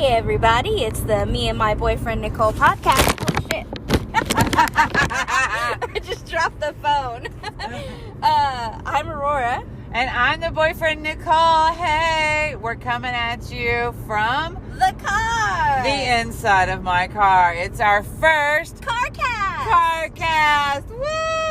everybody, it's the Me and My Boyfriend Nicole podcast. Oh shit. I just dropped the phone. I'm Aurora. And I'm the boyfriend Nicole. Hey, we're coming at you from The car. the inside of my car. It's our first Carcast. Woo!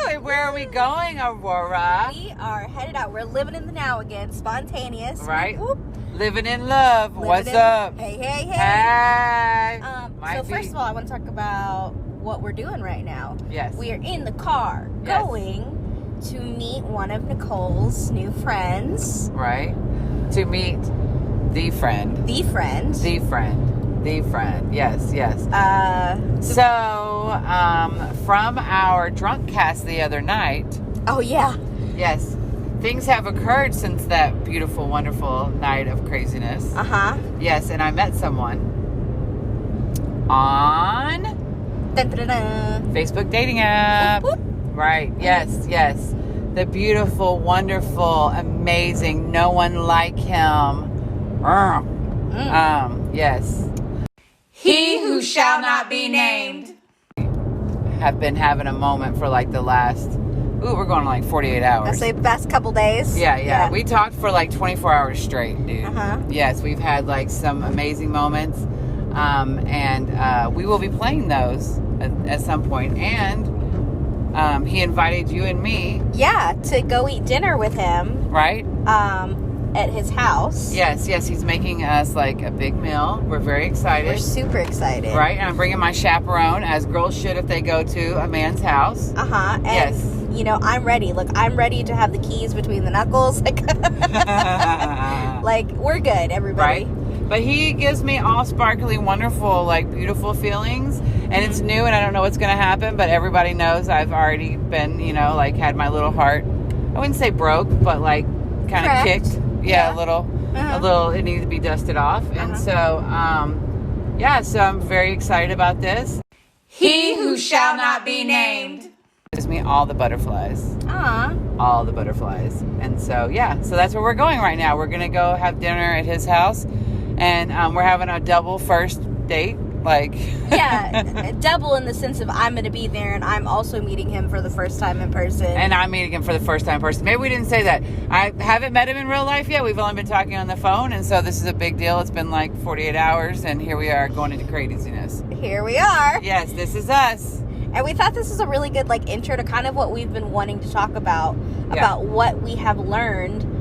And where are we going, Aurora? We are headed out. We're living in the now again. Spontaneous. Right. Whoop. Living in love. What's up? Hey, hey, hey. Hey. So first of all, I want to talk about what we're doing right now. Yes. We are in the car Yes. going to meet one of Nicole's new friends. Right. To meet the friend. The friend. The friend. The friend. Yes, yes. From our drunk cast the other night. Oh, yeah. Yes. Things have occurred since that beautiful, wonderful night of craziness. Uh-huh. Yes, and I met someone on Dun, dun, dun, dun. Facebook dating app. Whoop, whoop. Right. Yes, yes. The beautiful, wonderful, amazing, no one like him. Yes. He who shall not be named. Have been having a moment for like the last, we're going like 48 hours. I say best couple days. Yeah. We talked for like 24 hours straight, dude. Uh-huh. Yes, we've had like some amazing moments. And we will be playing those at some point. And he invited you and me. Yeah, to go eat dinner with him. Right? At his house. Yes. He's making us like a big meal. We're very excited. We're super excited. Right? And I'm bringing my chaperone, as girls should if they go to a man's house. Uh-huh. And, Yes. you know, I'm ready. Look, I'm ready to have the keys between the knuckles. Like, we're good, everybody. Right? But he gives me all sparkly, wonderful, like beautiful feelings. And it's new and I don't know what's going to happen. But everybody knows I've already been, like had my little heart. I wouldn't say broke, but like kind of kicked. Yeah, a little. It needs to be dusted off. And so, so I'm very excited about this. He who shall not be named. Gives me all the butterflies. All the butterflies. And so, so that's where we're going right now. We're going to go have dinner at his house. And we're having a double first date. Yeah, double in the sense of I'm going to be there and I'm also meeting him for the first time in person. And I'm meeting him for the first time in person. Maybe we didn't say that. I haven't met him in real life yet. We've only been talking on the phone. And so this is a big deal. It's been like 48 hours. And here we are going into craziness. Here we are. Yes, this is us. And we thought this was a really good intro to kind of what we've been wanting to talk about what we have learned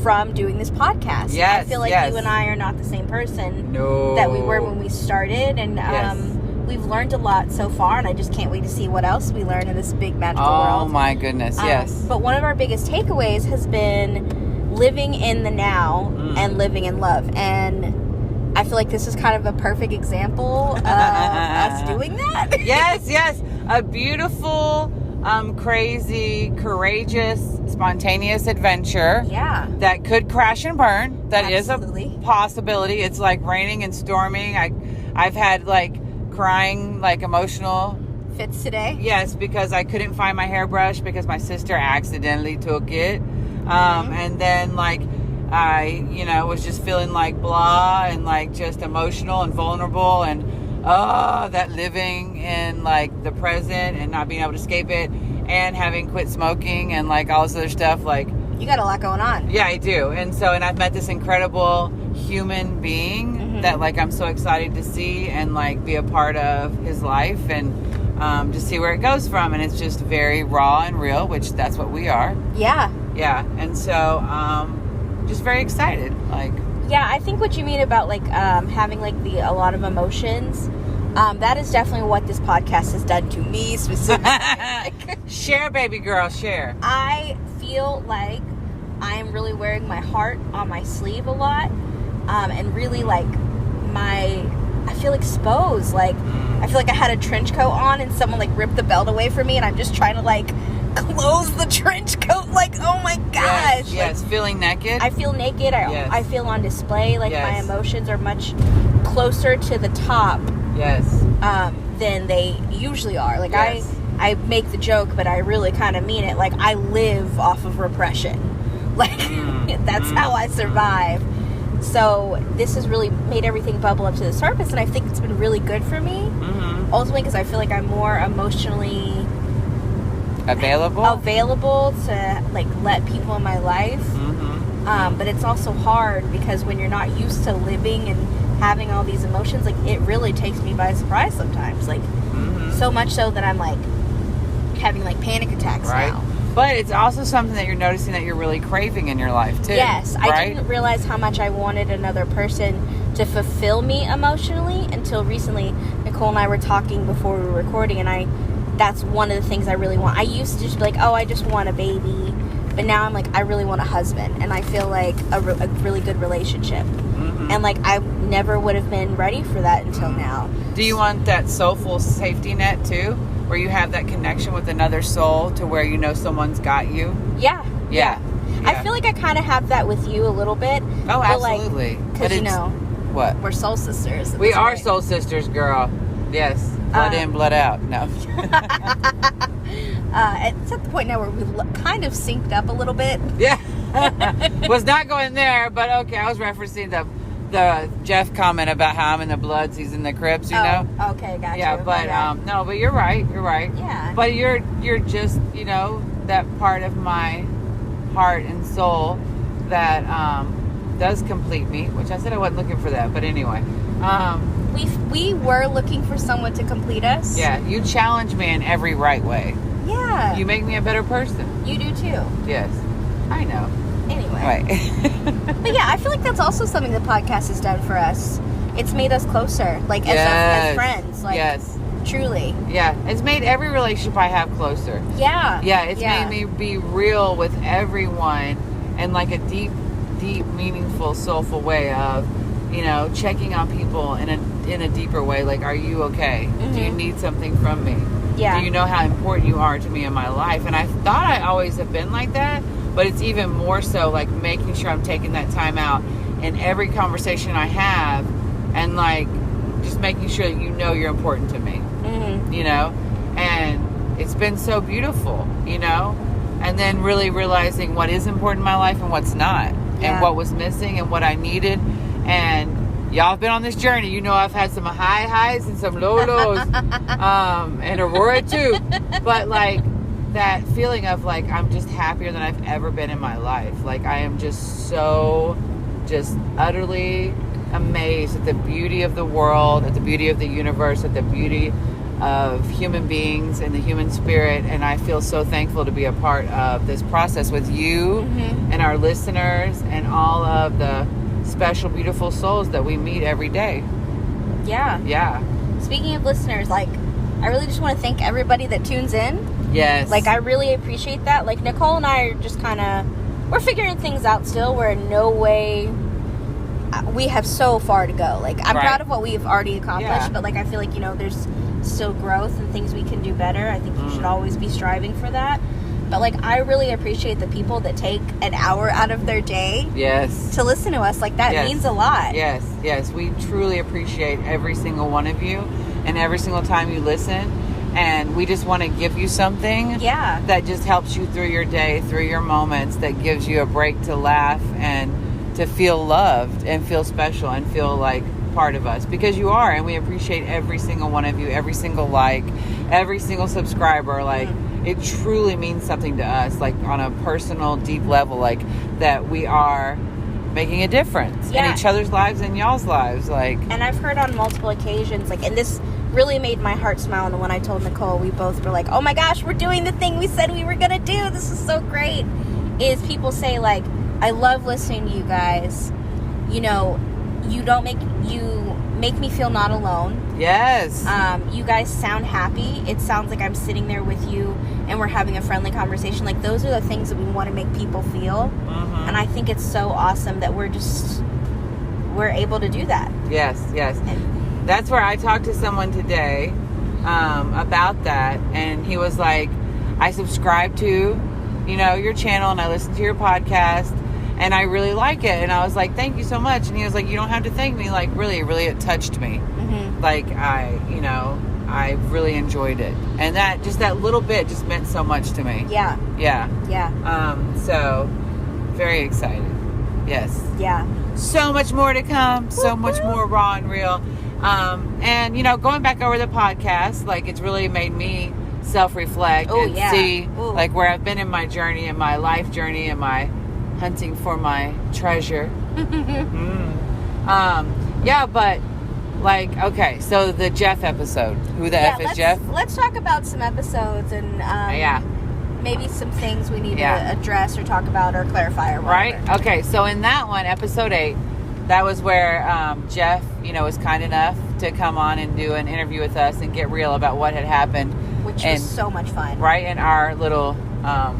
from doing this podcast. Yes, I feel like you and I are not the same person that we were when we started, and we've learned a lot so far, and I just can't wait to see what else we learn in this big magical world. Oh my goodness, yes. But one of our biggest takeaways has been living in the now and living in love, and I feel like this is kind of a perfect example of us doing that. Yes. A beautiful, crazy, courageous, spontaneous adventure. Yeah. That could crash and burn. That Absolutely. is a possibility. It's like raining and storming. I've had crying, emotional fits today. Yes, because I couldn't find my hairbrush because my sister accidentally took it. And then I, was just feeling blah and just emotional and vulnerable and that living in the present and not being able to escape it and having quit smoking and all this other stuff. You got a lot going on. Yeah, I do. And I've met this incredible human being that I'm so excited to see and be a part of his life and just see where it goes from. And it's just very raw and real, which that's what we are. Yeah. Yeah. And so just very excited. Yeah, I think what you mean about having a lot of emotions, that is definitely what this podcast has done to me specifically. Share, baby girl, share. I feel like I am really wearing my heart on my sleeve a lot, and really I feel exposed. I feel like I had a trench coat on and someone ripped the belt away from me, and I'm just trying to close the trench coat. Oh my gosh. Yes, feeling naked. I feel naked. I feel on display. My emotions are much closer to the top. Yes. Than they usually are. I make the joke, but I really kind of mean it. I live off of repression. That's how I survive. So this has really made everything bubble up to the surface, and I think it's been really good for me. Ultimately, because I feel like I'm more emotionally available to like let people in my life. But it's also hard because when you're not used to living and having all these emotions, like it really takes me by surprise sometimes. Like so much so that I'm like having like panic attacks now. But it's also something that you're noticing that you're really craving in your life too. Yes, I didn't realize how much I wanted another person to fulfill me emotionally until recently. Nicole and I were talking before we were recording, and that's one of the things I really want. I used to just be like, oh, I just want a baby. But now I'm like, I really want a husband. And I feel like a really good relationship. And like, I never would have been ready for that until now. Do you want that soulful safety net too? Where you have that connection with another soul to where you know someone's got you? Yeah. I feel like I kind of have that with you a little bit. Oh, absolutely. Because, you know, what? We're soul sisters. We are soul sisters, girl. Yes. Blood in, blood out. No. It's at the point now where we've kind of synced up a little bit. Yeah. Was not going there, but okay. I was referencing the Jeff comment about how I'm in the Bloods, he's in the Crips, you know? Okay, gotcha. Yeah, but no, but you're right. Yeah. But you're just, you know, that part of my heart and soul that does complete me, which I said I wasn't looking for that, but anyway. We were looking for someone to complete us. Yeah, you challenge me in every right way. Yeah. You make me a better person. You do too. Yes. I know. Anyway. Right. But yeah, I feel like that's also something the podcast has done for us. It's made us closer, like as friends. Like, yes. Truly. Yeah. It's made every relationship I have closer. Yeah. Yeah. It's made me be real with everyone in like a deep, meaningful, soulful way of, you know, checking on people in a deeper way. Like, are you okay? Do you need something from me? Yeah. Do you know how important you are to me in my life? And I thought I always have been like that. But it's even more so like making sure I'm taking that time out in every conversation I have and like just making sure that you know you're important to me, you know? And it's been so beautiful, you know? And then really realizing what is important in my life and what's not and what was missing and what I needed. And y'all have been on this journey. You know, I've had some high highs and some low lows, and Aurora too. But like, that feeling of like I'm just happier than I've ever been in my life. Like I am just utterly amazed at the beauty of the world, at the beauty of the universe, at the beauty of human beings and the human spirit. And I feel so thankful to be a part of this process with you and our listeners and all of the special, beautiful souls that we meet every day. Yeah. Speaking of listeners, like I really just want to thank everybody that tunes in. Yes. Like, I really appreciate that. Like, Nicole and I are just kind of, we're figuring things out still. We're in no way, we have so far to go. Like, I'm proud of what we've already accomplished, but, like, I feel like, you know, there's still growth and things we can do better. I think you should always be striving for that. But, like, I really appreciate the people that take an hour out of their day to listen to us. Like, that means a lot. Yes. We truly appreciate every single one of you and every single time you listen. And we just want to give you something that just helps you through your day, through your moments, that gives you a break to laugh and to feel loved and feel special and feel like part of us. Because you are, and we appreciate every single one of you, every single like, every single subscriber. Like, it truly means something to us, like on a personal, deep level, like that we are making a difference in each other's lives and y'all's lives. Like, and I've heard on multiple occasions, like, and this really made my heart smile. And when I told Nicole, we both were like, oh my gosh, we're doing the thing we said we were gonna do, this is so great, is people say like, I love listening to you guys, you know, you make me feel not alone. Yes. You guys sound happy. It sounds like I'm sitting there with you and we're having a friendly conversation. Like, those are the things that we want to make people feel. And I think it's so awesome that we're able to do that. Yes. That's where I talked to someone today about that, and he was like, I subscribe to, you know, your channel and I listen to your podcast and I really like it. And I was like, thank you so much. And he was like, you don't have to thank me. Like, really, it touched me. Like, I really enjoyed it. And that little bit just meant so much to me. Yeah. So very excited. Yes. Yeah. so much more to come, so much more raw and real. And, you know, going back over the podcast, like, it's really made me self-reflect and see, like, where I've been in my journey, and my life journey, and my hunting for my treasure. Yeah, but, like, okay, so the Jeff episode. Who the F is Jeff? Let's talk about some episodes and maybe some things we need to address or talk about or clarify or whatever. Right? Okay, so in that one, episode 8, that was where Jeff, you know, was kind enough to come on and do an interview with us and get real about what had happened. Which was so much fun. Right, in our little, I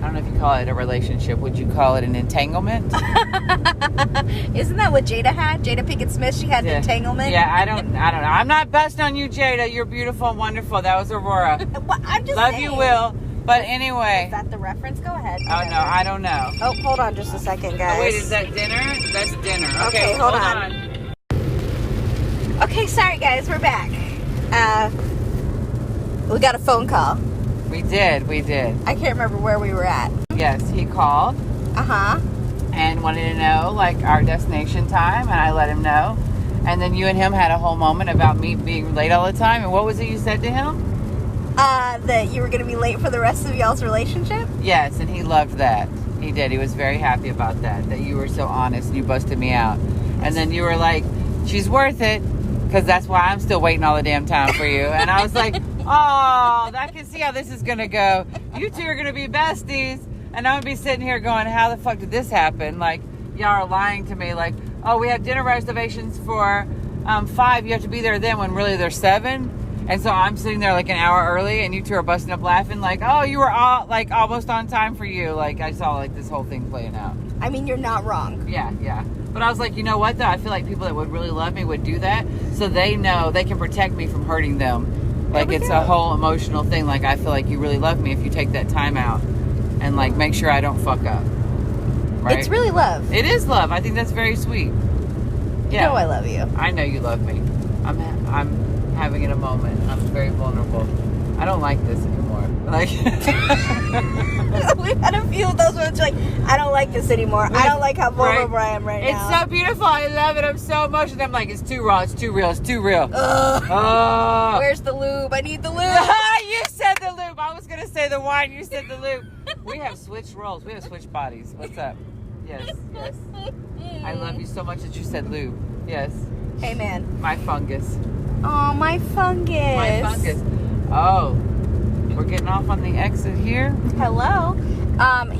don't know if you call it a relationship. Would you call it an entanglement? Isn't that what Jada had? Jada Pinkett Smith, she had an entanglement? Yeah, I don't know. I'm not busting on you, Jada. You're beautiful and wonderful. That was Aurora. Well, I'm just Love saying. you, Will. But anyway. Is that the reference? Go ahead. Oh, no, I don't know. Oh, hold on just a second, guys. Oh, wait, is that dinner? That's dinner. Okay, hold on. Okay, sorry, guys. We're back. We got a phone call. We did. I can't remember where we were at. Yes, he called. Uh-huh. And wanted to know, like, our destination time, and I let him know. And then you and him had a whole moment about me being late all the time. And what was it you said to him? That you were going to be late for the rest of y'all's relationship? Yes, and he loved that. He did. He was very happy about that you were so honest and you busted me out. And then you were like, she's worth it, because that's why I'm still waiting all the damn time for you. And I was like, oh, I can see how this is going to go. You two are going to be besties. And I'm going to be sitting here going, how the fuck did this happen? Like, y'all are lying to me. Like, oh, we have dinner reservations for 5. You have to be there then, when really there's 7. And so I'm sitting there like an hour early, and you two are busting up laughing like, oh, you were all like almost on time for you. Like, I saw like this whole thing playing out. I mean, you're not wrong. Yeah. But I was like, you know what though? I feel like people that would really love me would do that, so they know they can protect me from hurting them. Like, it's a whole emotional thing. Like, I feel like you really love me if you take that time out and like make sure I don't fuck up. Right? It's really love. It is love. I think that's very sweet. You know I love you. I know you love me. I'm having it a moment. I'm very vulnerable. I don't like this anymore. Like, we've had a few of those ones like, I don't like this anymore. I don't like how vulnerable I am right now. It's so beautiful. I love it. I'm so emotional. I'm like, it's too raw. It's too real. It's too real. Oh. Where's the lube? I need the lube. You said the lube. I was going to say the wine. You said the lube. We have switched roles. We have switched bodies. What's up? Yes. I love you so much that you said lube. Yes. Hey, man. My fungus. Oh, my fungus. Oh, we're getting off on the exit here. Hello.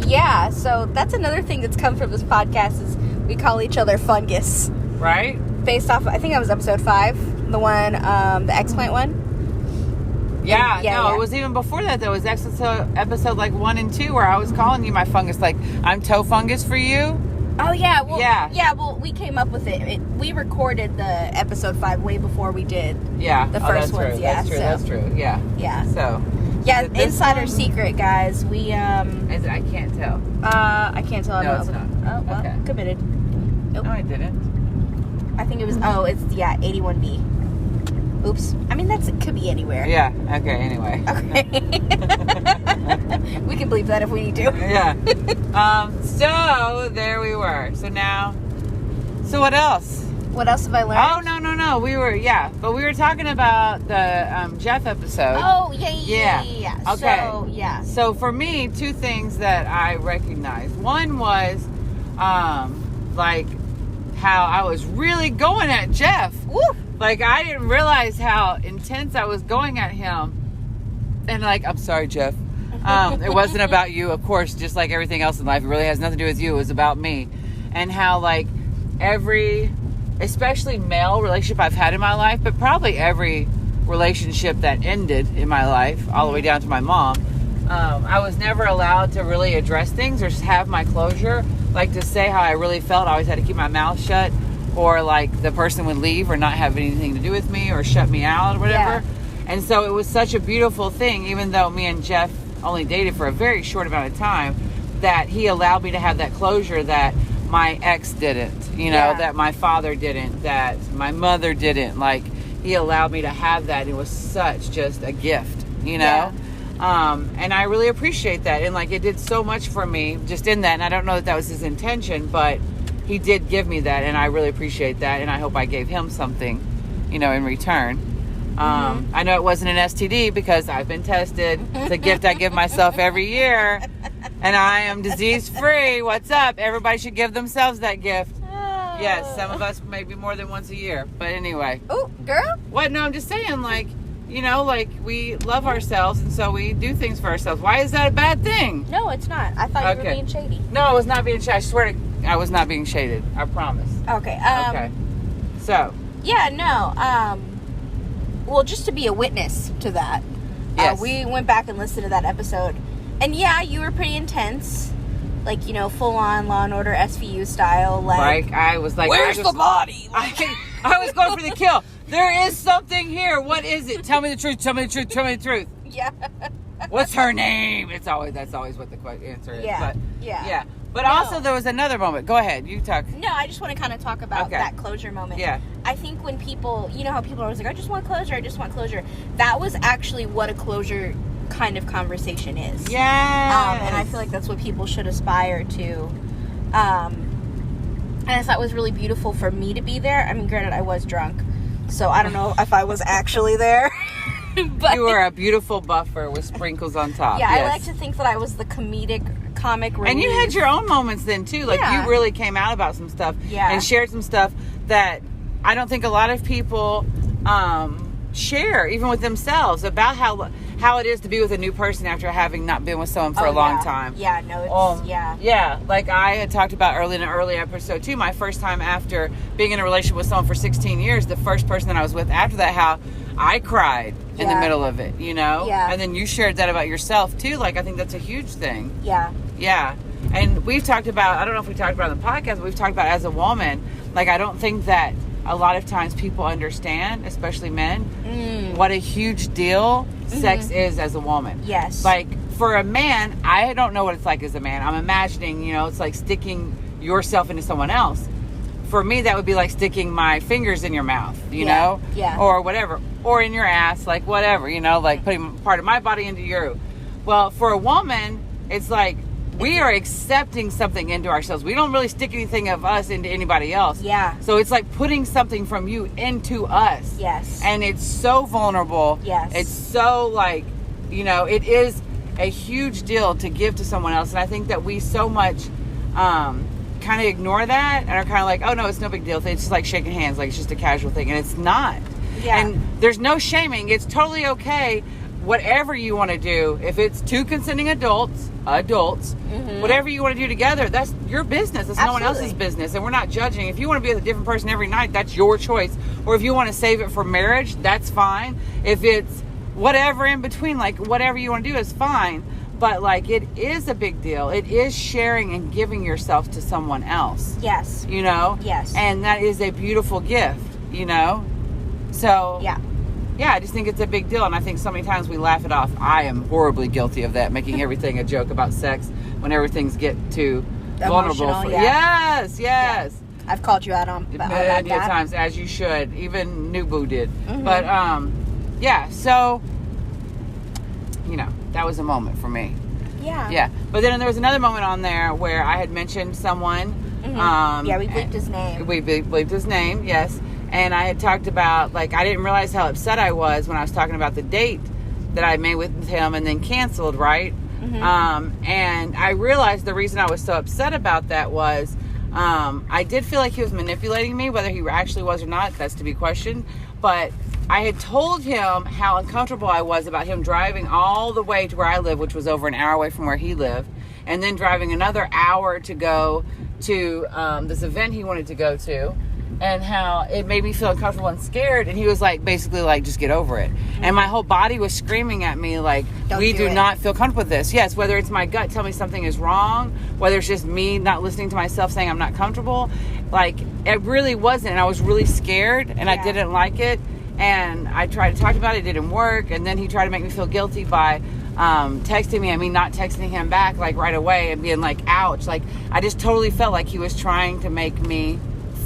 Yeah, so that's another thing that's come from this podcast is we call each other fungus. Right? Based off, I think that was episode 5, the one, the eggplant one. Yeah, it was even before that. There was episode like 1 and 2 where I was calling you my fungus. Like, I'm toe fungus for you. Oh, yeah. Well, well, we came up with it. We recorded the episode 5 way before we did the first ones. True. That's true. Yeah. Yeah. So. Yeah, insider secret, guys. We, I can't tell. I can't tell. No, it's not. Oh, well, okay. Committed. Nope. No, I didn't. I think it was, 81B. Oops. I mean, it could be anywhere. Yeah. Okay, anyway. Okay. We can bleep that if we need to. Yeah. So, there we were. So what else? What else have I learned? Oh, no. We were talking about the Jeff episode. Oh, yeah. Okay. So, for me, 2 things that I recognized. One was, like, how I was really going at Jeff. Woo! Like, I didn't realize how intense I was going at him. And, like, I'm sorry, Jeff. It wasn't about you, of course, just like everything else in life. It really has nothing to do with you. It was about me. And how, like, especially male relationship I've had in my life, but probably every relationship that ended in my life, all the way down to my mom, I was never allowed to really address things or have my closure. Like, to say how I really felt, I always had to keep my mouth shut. Or, like, the person would leave or not have anything to do with me or shut me out or whatever. Yeah. And so it was such a beautiful thing, even though me and Jeff only dated for a very short amount of time, that he allowed me to have that closure that my ex didn't, that my father didn't, that my mother didn't. Like, he allowed me to have that. It was such just a gift, Yeah. And I really appreciate that. And, like, it did so much for me just in that. And I don't know that was his intention, but he did give me that, and I really appreciate that, and I hope I gave him something, you know, in return. I know it wasn't an STD because I've been tested. It's a gift I give myself every year, and I am disease free. What's up? Everybody should give themselves that gift. Yes, some of us maybe more than once a year, but anyway. Oh, girl. What? No, I'm just saying, like, you know, like, we love ourselves, and so we do things for ourselves. Why is that a bad thing? No, it's not. I thought you were being shady. No, I was not being shady. I swear to I was not being shaded. I promise. Okay. Okay. So. Yeah, no. Well, just to be a witness to that. Yes. We went back and listened to that episode. And yeah, you were pretty intense. Like, you know, full on Law and Order SVU style. Like, I was like, where's the body? I was going for the kill. There is something here. What is it? Tell me the truth. Tell me the truth. Tell me the truth. Yeah. What's her name? That's always what the answer is. Yeah. But, yeah. But also there was another moment. Go ahead. You talk. No, I just want to kind of talk about that closure moment. Yeah. I think when people, you know how people are always like, I just want closure. I just want closure. That was actually what a closure kind of conversation is. Yeah. And I feel like that's what people should aspire to. And I thought it was really beautiful for me to be there. I mean, granted, I was drunk, so I don't know if I was actually there. But you were a beautiful buffer with sprinkles on top. Yeah, yes. I like to think that I was the comic relief. And you had your own moments then too. Like you really came out about some stuff and shared some stuff that I don't think a lot of people share, even with themselves, about how it is to be with a new person after having not been with someone for a long time. Yeah, no, it's Yeah, like I had talked about in an early episode too, my first time after being in a relationship with someone for 16 years, the first person that I was with after that, how I cried in the middle of it, you know? Yeah. And then you shared that about yourself too. Like, I think that's a huge thing. Yeah. Yeah. And we've talked about, I don't know if we talked about it on the podcast, but we've talked about as a woman, like, I don't think that a lot of times people understand, especially men, what a huge deal sex is as a woman. Yes. Like, for a man, I don't know what it's like as a man. I'm imagining, you know, it's like sticking yourself into someone else. For me, that would be like sticking my fingers in your mouth, you know? Yeah. Or whatever. Or in your ass, like whatever, you know, like putting part of my body into you. Well, for a woman, it's like we are accepting something into ourselves. We don't really stick anything of us into anybody else. Yeah. So it's like putting something from you into us. Yes. And it's so vulnerable. Yes. It's so like, you know, it is a huge deal to give to someone else. And I think that we so much kind of ignore that and are kind of like, oh no, it's no big deal. It's just like shaking hands, like it's just a casual thing. And it's not. Yeah. And there's no shaming. It's totally okay. Whatever you want to do, if it's two consenting adults, whatever you want to do together, that's your business. It's no one else's business. And we're not judging. If you want to be with a different person every night, that's your choice. Or if you want to save it for marriage, that's fine. If it's whatever in between, like whatever you want to do is fine. But like, it is a big deal. It is sharing and giving yourself to someone else. Yes. You know? Yes. And that is a beautiful gift, you know? So, yeah, I just think it's a big deal. And I think so many times we laugh it off. I am horribly guilty of that, making everything a joke about sex when things get too vulnerable. Yes. Yeah. I've called you out on many times, as you should. Even New Boo did. But, so, you know, that was a moment for me. Yeah. Yeah. But then there was another moment on there where I had mentioned someone. We bleeped his name. We bleeped his name, yes. And I had talked about, like, I didn't realize how upset I was when I was talking about the date that I made with him and then canceled, right? And I realized the reason I was so upset about that was I did feel like he was manipulating me. Whether he actually was or not, that's to be questioned. But I had told him how uncomfortable I was about him driving all the way to where I live, which was over an hour away from where he lived, and then driving another hour to go to this event he wanted to go to. And how it made me feel uncomfortable and scared. And he was like, basically like, just get over it. And my whole body was screaming at me like, we do not feel comfortable with this. Yes, whether it's my gut telling me something is wrong, whether it's just me not listening to myself saying I'm not comfortable. Like, it really wasn't. And I was really scared and I didn't like it. And I tried to talk about it. It didn't work. And then he tried to make me feel guilty by texting me and me not texting him back like right away and being like, ouch. Like, I just totally felt like he was trying to make me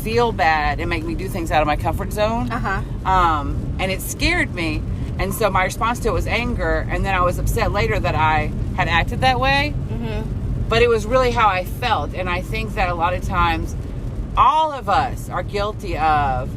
feel bad and make me do things out of my comfort zone. And it scared me. And so my response to it was anger. And then I was upset later that I had acted that way. But it was really how I felt. And I think that a lot of times all of us are guilty of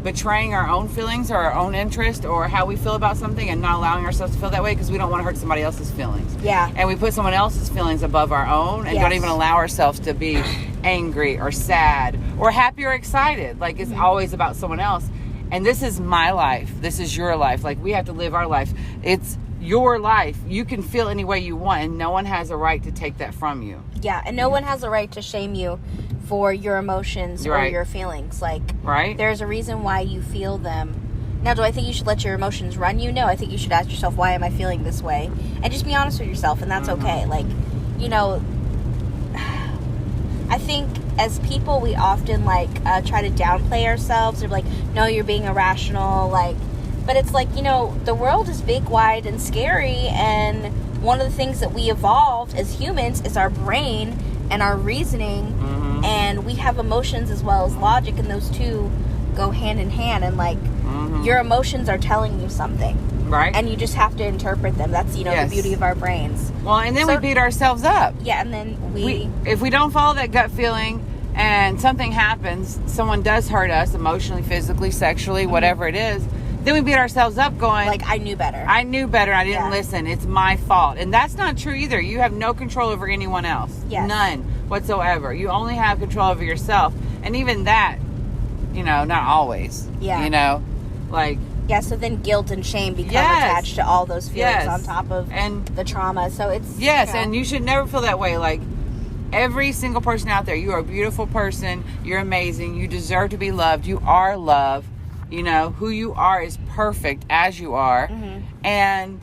betraying our own feelings or our own interest or how we feel about something and not allowing ourselves to feel that way because we don't want to hurt somebody else's feelings. Yeah. And we put someone else's feelings above our own and Yes. don't even allow ourselves to be angry or sad or happy or excited. Like, it's always about someone else. And this is my life. This is your life. Like, we have to live our life. It's your life. You can feel any way you want, and no one has a right to take that from you. Yeah, and no one has a right to shame you for your emotions or Right. your feelings. Like, Right? there's a reason why you feel them. Now, do I think you should let your emotions run you? No, I think you should ask yourself, why am I feeling this way? And just be honest with yourself, and that's okay. Like, you know, I think as people, we often, like, try to downplay ourselves. Or, like, no, you're being irrational. Like, but it's like, you know, the world is big, wide, and scary, and one of the things that we evolved as humans is our brain and our reasoning, and we have emotions as well as logic, and those two go hand in hand, and, like, your emotions are telling you something. Right? And you just have to interpret them. That's, you know, Yes. the beauty of our brains. Well, and then So- we beat ourselves up. Yeah, and then If we don't follow that gut feeling and something happens, someone does hurt us emotionally, physically, sexually, whatever it is, then we beat ourselves up going, like, I knew better. I knew better. I didn't Yeah. listen. It's my fault. And that's not true either. You have no control over anyone else. Yes. None whatsoever. You only have control over yourself. And even that, you know, not always. Yeah. You know, like, Yeah, so then guilt and shame become Yes. attached to all those feelings Yes. on top of and the trauma. So it's yes, you know, and you should never feel that way. Like, every single person out there, you are a beautiful person. You're amazing. You deserve to be loved. You are love. You know, who you are is perfect as you are. And,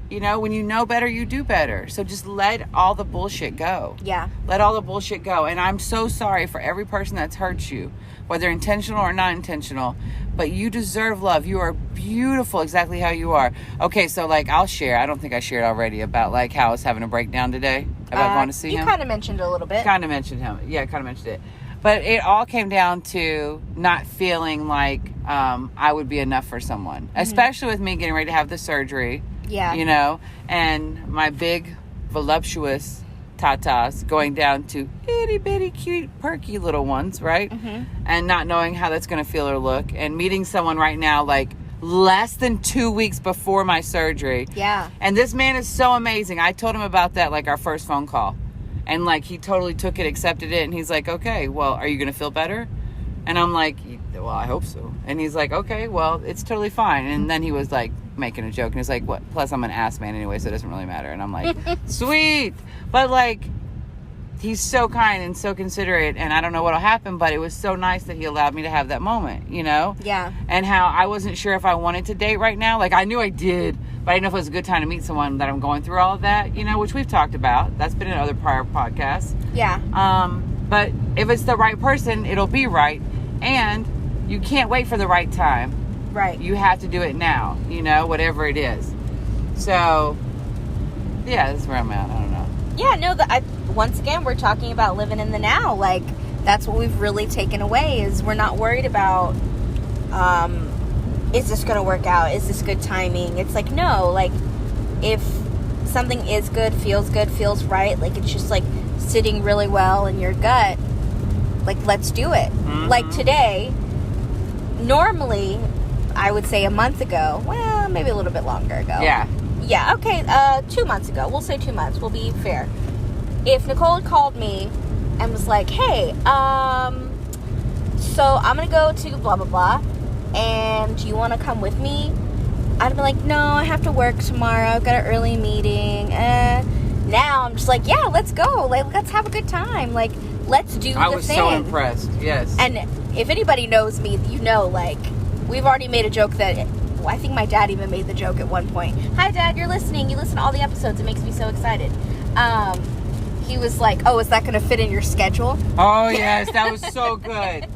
you know, when you know better, you do better. So just let all the bullshit go. yeah, Let all the bullshit go. And I'm so sorry for every person that's hurt you, whether intentional or not intentional. But you deserve love. You are beautiful exactly how you are. Okay, so, like, I'll share. I don't think I shared already about, like, how I was having a breakdown today. About going to see you him. kind of mentioned a little bit. Kind of mentioned him. Yeah, kind of mentioned it. But it all came down to not feeling like I would be enough for someone. Especially with me getting ready to have the surgery. Yeah. You know, and my big, voluptuous tatas going down to itty bitty cute perky little ones, right? And not knowing how that's going to feel or look, and meeting someone right now like less than 2 weeks before my surgery. Yeah. And this man is so amazing. I told him about that like our first phone call, and like he totally took it, accepted it, and he's like, okay, well, are you going to feel better? And I'm like, well, I hope so. And he's like, okay, well, it's totally fine. And then he was like making a joke, and he's like, what? Plus, I'm an ass man anyway, so it doesn't really matter. And I'm like, sweet. But like, he's so kind and so considerate, and I don't know what'll happen, but it was so nice that he allowed me to have that moment, you know? Yeah. And how I wasn't sure if I wanted to date right now. Like, I knew I did, but I didn't know if it was a good time to meet someone that I'm going through all of that, you know, which we've talked about. That's been in other prior podcasts. Yeah. But if it's the right person, it'll be right. And you can't wait for the right time. Right. You have to do it now, you know, whatever it is. So, yeah, that's where I'm at. I don't know. Yeah, no, once again, we're talking about living in the now. Like, that's what we've really taken away, is we're not worried about, is this going to work out? Is this good timing? It's like, no, like, if something is good, feels right, like, it's just, like, sitting really well in your gut, like, let's do it. Like, today, normally, I would say a month ago, well, maybe a little bit longer ago. Yeah, okay, 2 months ago. We'll say 2 months. We'll be fair. If Nicole had called me and was like, hey, so I'm going to go to blah, blah, blah, and do you want to come with me? I'd be like, no, I have to work tomorrow. I've got an early meeting. Now I'm just like, yeah, let's go. Like, let's have a good time. Like, let's do the thing. I was so impressed, yes. And if anybody knows me, you know, like, we've already made a joke that... I think my dad even made the joke at one point. Hi, Dad, you're listening. You listen to all the episodes. It makes me so excited. He was like, oh, is that going to fit in your schedule? Oh, yes, that was so good.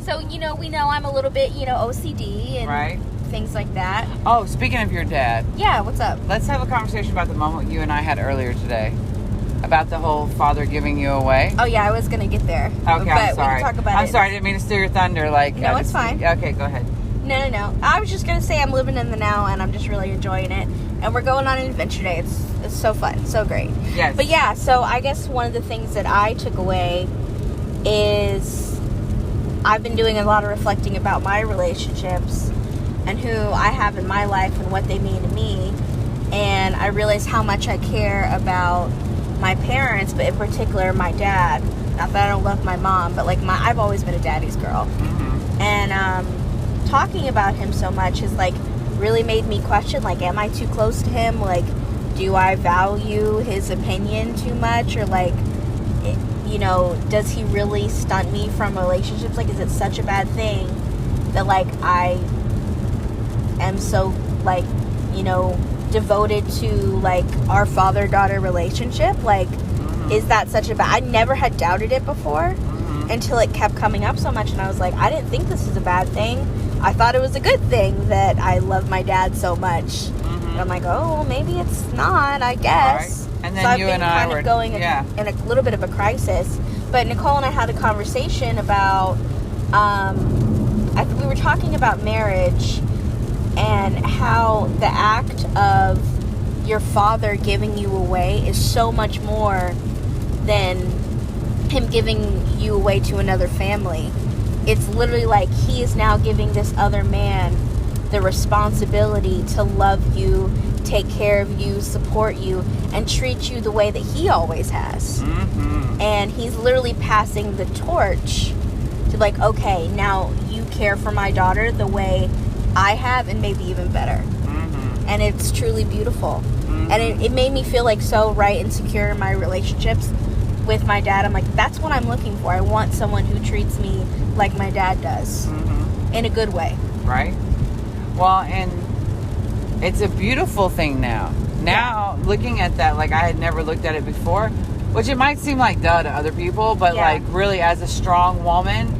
So, you know, we know I'm a little bit, you know, OCD and Right. things like that. Oh, speaking of your dad, Yeah, what's up? let's have a conversation about the moment you and I had earlier today. About the whole father giving you away. Oh, yeah, I was going to get there. Okay, but I'm sorry. we can talk about I'm it. sorry, I didn't mean to steal your thunder. Like, No, it's fine. Okay, go ahead. No. I was just going to say I'm living in the now, and I'm just really enjoying it. And we're going on an adventure day. It's so fun. So great. Yes. But yeah, so I guess one of the things that I took away is I've been doing a lot of reflecting about my relationships and who I have in my life and what they mean to me. And I realize how much I care about my parents, but in particular my dad. Not that I don't love my mom, but like I've always been a daddy's girl. Mm-hmm. And talking about him so much has like really made me question, like, am I too close to him? Like, do I value his opinion too much? Or like, you know, does he really stunt me from relationships? Like, is it such a bad thing that like I am so like, you know, devoted to like our father-daughter relationship? Like, is that such a bad... I never had doubted it before until it kept coming up so much, and I was like, I didn't think this was a bad thing. I thought it was a good thing that I love my dad so much. And I'm like, oh, well, maybe it's not, I guess. Right. And then so I've you been and I kind were of going in a little bit of a crisis. But Nicole and I had a conversation about, we were talking about marriage and how the act of your father giving you away is so much more than him giving you away to another family. It's literally like he is now giving this other man the responsibility to love you, take care of you, support you, and treat you the way that he always has. And he's literally passing the torch to like, okay, now you care for my daughter the way I have, and maybe even better. And it's truly beautiful. And it made me feel like so right and secure in my relationships with my dad. I'm like, that's what I'm looking for. I want someone who treats me like my dad does, in a good way. Right. Well, and it's a beautiful thing now. Now, looking at that, like I had never looked at it before, which it might seem like duh to other people, but like really as a strong woman,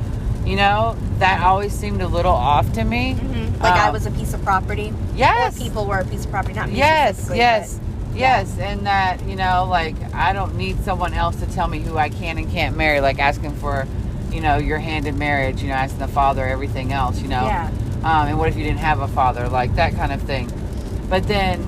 you know, that always seemed a little off to me. Like I was a piece of property. Yes. Or people were a piece of property. Not me yes. Yeah. And that, you know, like I don't need someone else to tell me who I can and can't marry, like asking for, you know, your hand in marriage, you know, asking the father, everything else, you know. Yeah. And what if you didn't have a father, like that kind of thing. But then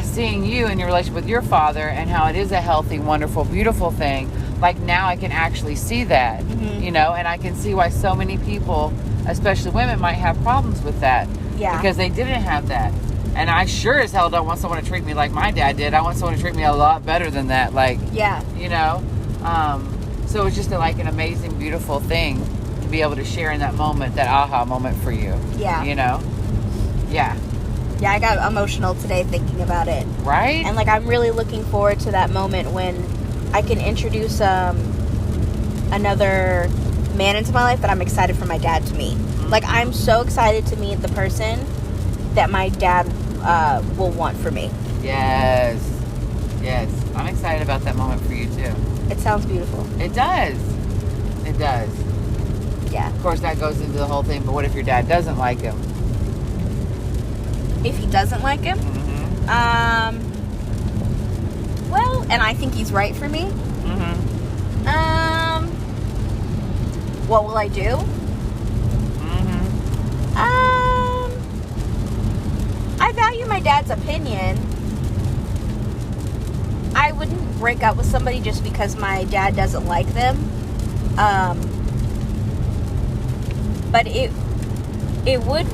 seeing you and your relationship with your father and how it is a healthy, wonderful, beautiful thing, like now I can actually see that, you know, and I can see why so many people, especially women, might have problems with that. Yeah. Because they didn't have that. And I sure as hell don't want someone to treat me like my dad did. I want someone to treat me a lot better than that. Like, you know, so it's just like an amazing, beautiful thing to be able to share in that moment, that aha moment for you. Yeah. You know? Yeah. Yeah, I got emotional today thinking about it. Right? And like I'm really looking forward to that moment when I can introduce another man into my life that I'm excited for my dad to meet. Like I'm so excited to meet the person that my dad will want for me. Yes. I'm excited about that moment for you too. It sounds beautiful. It does. Yeah. Of course that goes into the whole thing, but what if your dad doesn't like him? If he doesn't like him? Well, and I think he's right for me. What will I do? I value my dad's opinion. I wouldn't break up with somebody just because my dad doesn't like them. But it would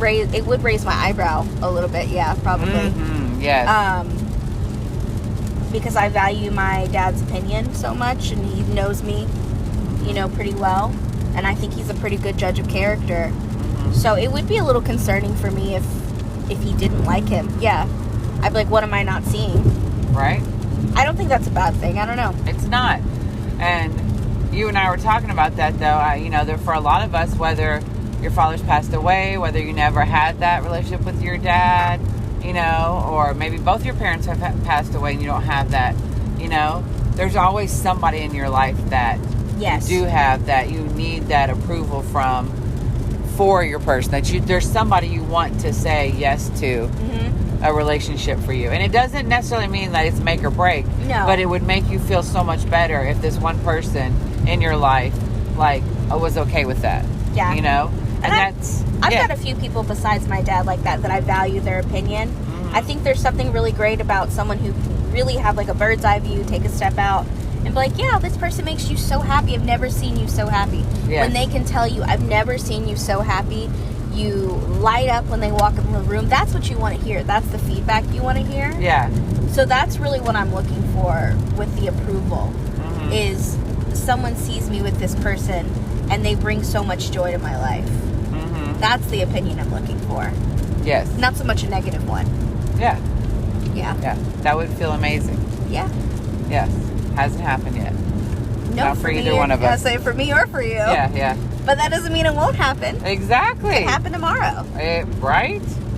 raise my eyebrow a little bit, yeah, probably. Yes. Because I value my dad's opinion so much, and he knows me, you know, pretty well, and I think he's a pretty good judge of character. So it would be a little concerning for me if he didn't like him. Yeah, I'd be like, what am I not seeing? Right. I don't think that's a bad thing. I don't know. It's not. And you and I were talking about that, though. You know, for a lot of us, whether your father's passed away, whether you never had that relationship with your dad, you know, or maybe both your parents have passed away and you don't have that, you know, there's always somebody in your life that you do have, that you need that approval from for your person, that there's somebody you want to say yes to a relationship for you. And it doesn't necessarily mean that it's make or break. No. But it would make you feel so much better if this one person in your life, like, was okay with that. Yeah. You know? And I've got a few people besides my dad like that I value their opinion. I think there's something really great about someone who can really have like a bird's eye view, take a step out and be like, yeah, this person makes you so happy. I've never seen you so happy. Yes. When they can tell you, I've never seen you so happy. You light up when they walk in the room. That's what you want to hear. That's the feedback you want to hear. Yeah. So that's really what I'm looking for with the approval. Mm-hmm. Is someone sees me with this person and they bring so much joy to my life. Mm-hmm. That's the opinion I'm looking for. Yes. Not so much a negative one. Yeah. Yeah. Yeah. That would feel amazing. Yeah. Yes. Hasn't happened yet. No, Not for either one of us. I say for me or for you. Yeah, yeah. But that doesn't mean it won't happen. Exactly. Could happen tomorrow. Right?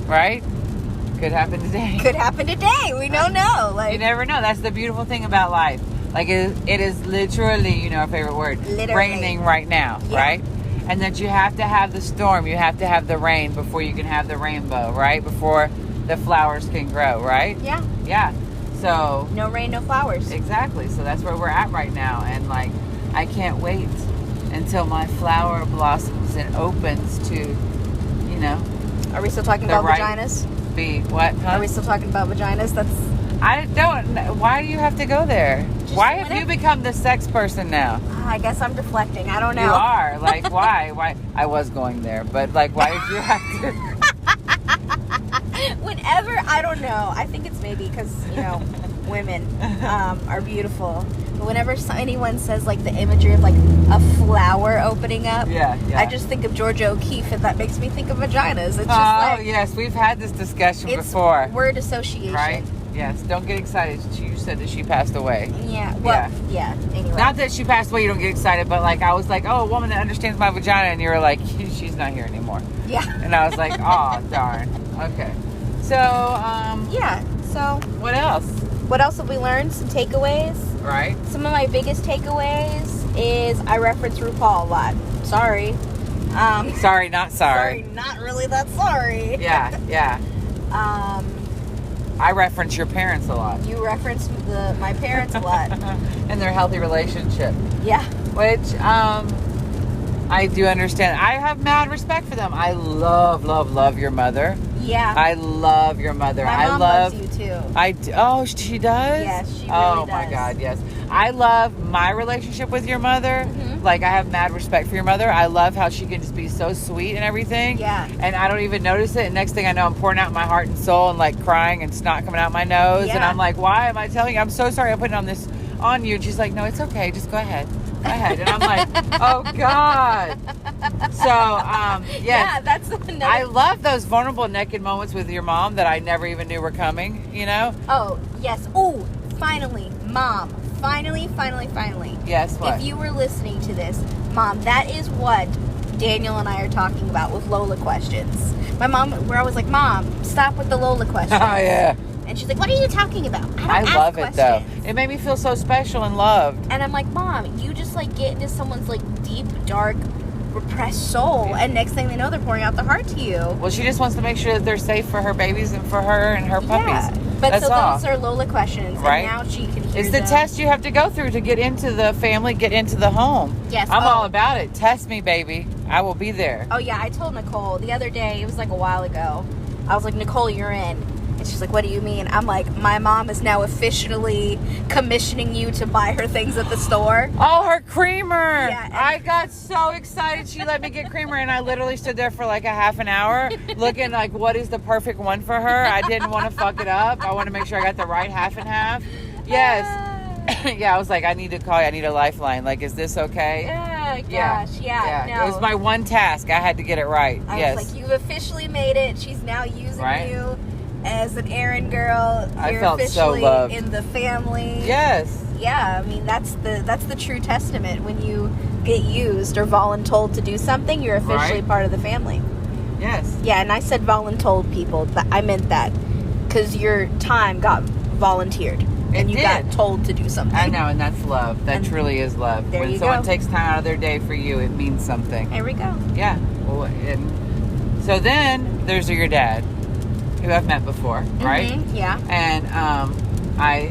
Right? Could happen today. Could happen today. We don't know. You never know. That's the beautiful thing about life. Like, it is literally, our favorite word, literally raining right now, yeah. right? And that you have to have the storm, you have to have the rain before you can have the rainbow, right? Before the flowers can grow, right? Yeah. Yeah. So. No rain, no flowers. Exactly. So that's where we're at right now. And, I can't wait until my flower blossoms and opens to, Are we still talking about vaginas? What? Huh? Are we still talking about vaginas? I don't. Why do you have to go there? Why have you become the sex person now? I guess I'm deflecting. I don't know. You are. Why? Why? I was going there, but why did you have to? Whenever, I don't know. I think it's maybe because, women are beautiful. But whenever anyone says, the imagery of, a flower opening up, yeah. I just think of Georgia O'Keeffe, and that makes me think of vaginas. It's just yes. We've had this discussion before. Word association. Right? Yes. Don't get excited. You said that she passed away. Yeah. Well, yeah. Anyway. Not that she passed away, you don't get excited, but, I was like, oh, a woman that understands my vagina, and you were like, she's not here anymore. Yeah. And I was like, oh, darn. Okay. So, yeah. So. What else? What else have we learned? Some takeaways. Right. Some of my biggest takeaways is I reference RuPaul a lot. Sorry. Sorry, not sorry. Sorry, not really that sorry. Yeah, yeah. I reference your parents a lot. You reference my parents a lot. And their healthy relationship. Yeah. Which, I do understand. I have mad respect for them. I love your mother. Yeah. I love your mother. My mom loves you too. Oh, she does? Yes, she really Oh does. my God, yes. I love my relationship with your mother. Mm-hmm. I have mad respect for your mother. I love how she can just be so sweet and everything. Yeah. And I don't even notice it. And next thing I know, I'm pouring out my heart and soul and crying and snot coming out my nose. Yeah. And I'm like, why am I telling you? I'm so sorry I'm putting this on you. And she's like, no, it's okay. Just go ahead. Go ahead. And I'm like, oh God. So, yes. Yeah, that's another. I love those vulnerable naked moments with your mom that I never even knew were coming, Oh, yes. Oh, finally, Mom. Finally. Yes, what? If you were listening to this, Mom, that is what Daniel and I are talking about with Lola questions. My mom, we're always like, Mom, stop with the Lola questions. Oh, yeah. And she's like, what are you talking about? I love it, though. questions. It made me feel so special and loved. And I'm like, Mom, you just get into someone's deep, dark, repressed soul, and next thing they know, they're pouring out the heart to you. Well, she just wants to make sure that they're safe for her babies and for her and her puppies. Yeah. But That's so all. those are Lola questions, Right. and now she can hear It's the them. test you have to go through to get into the family, get into the home. Yes. I'm all about it. Test me, baby. I will be there. Oh, yeah, I told Nicole the other day, it was a while ago, I was like, Nicole, you're in. And she's like, what do you mean? I'm like, my mom is now officially commissioning you to buy her things at the store. Oh, her creamer. Yeah, I got so excited. She let me get creamer, and I literally stood there for a half an hour looking what is the perfect one for her. I didn't want to fuck it up. I want to make sure I got the right half and half. Yes. Yeah, I was like, I need to call you. I need a lifeline. Is this okay? Gosh, yeah. No. It was my one task. I had to get it right. I was like, you've officially made it. She's now using Right. you as an errand girl. I You're felt so officially loved. in the family. Yes. Yeah, I mean, that's the true testament. When you get used or voluntold to do something, you're officially Right. part of the family. Yes. Yeah, and I said voluntold, people. I meant that. Because your time got volunteered. And you got told to do something. I know, and that's love. That truly is love. There When you someone go. takes time out of their day for you, it means something. There we go. Yeah. Well, and so then there's your dad, who I've met before, right? Mhm, yeah. And I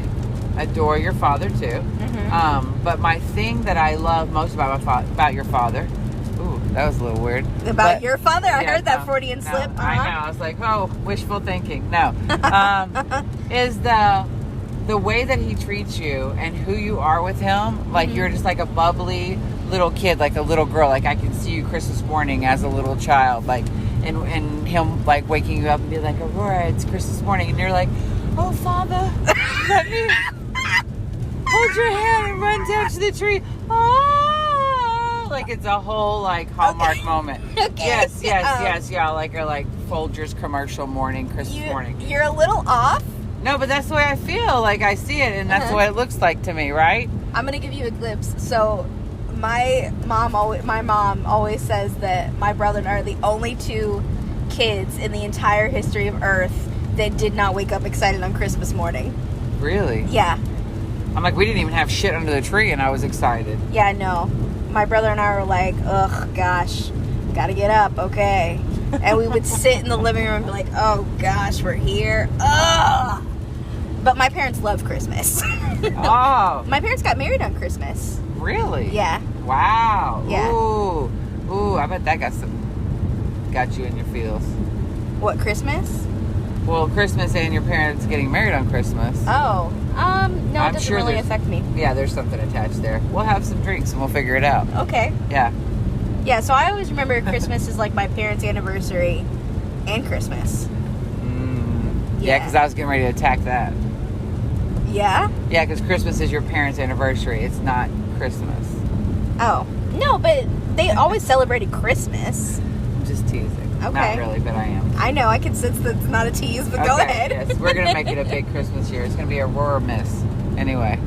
adore your father too. Mhm. But my thing that I love most about your father, ooh, that was a little weird. About your father? I Yeah, heard that no, Freudian slip. I know. I was like, oh, wishful thinking. No. Is the the way that he treats you and who you are with him, like you're just like a bubbly little kid, like a little girl. Like I can see you Christmas morning as a little child, like, and him like waking you up and be like, Aurora, it's Christmas morning, and you're like, oh Father, let me hold your hand and run down to the tree. Oh, like it's a whole like Hallmark moment. Okay. Yes, y'all like are like Folgers commercial morning, Christmas morning. You're a little off. No, but that's the way I feel. Like I see it, and that's the way it looks like to me, right? I'm gonna give you a glimpse. So, my mom always says that my brother and I are the only two kids in the entire history of Earth that did not wake up excited on Christmas morning. Really? Yeah. I'm like, we didn't even have shit under the tree, and I was excited. Yeah, no. My brother and I were like, ugh, gosh, gotta get up, okay. And we would sit in the living room and be like, oh gosh, we're here. Ugh. But my parents love Christmas. Oh. My parents got married on Christmas. Really? Yeah. Wow. Yeah. Ooh, I bet that got you in your feels. What, Christmas? Well, Christmas and your parents getting married on Christmas. Oh. No, it doesn't really affect me. Yeah, there's something attached there. We'll have some drinks and we'll figure it out. Okay. Yeah. Yeah, so I always remember Christmas is like my parents' anniversary and Christmas. Yeah, because I was getting ready to attack that. Yeah? Yeah, because Christmas is your parents' anniversary. It's not Christmas. Oh. No, but they always celebrated Christmas. I'm just teasing. Okay. Not really, but I am. I know, I can sense that it's not a tease, but go ahead. Yes, we're going to make it a big Christmas year. It's going to be Aurora Miss. Anyway.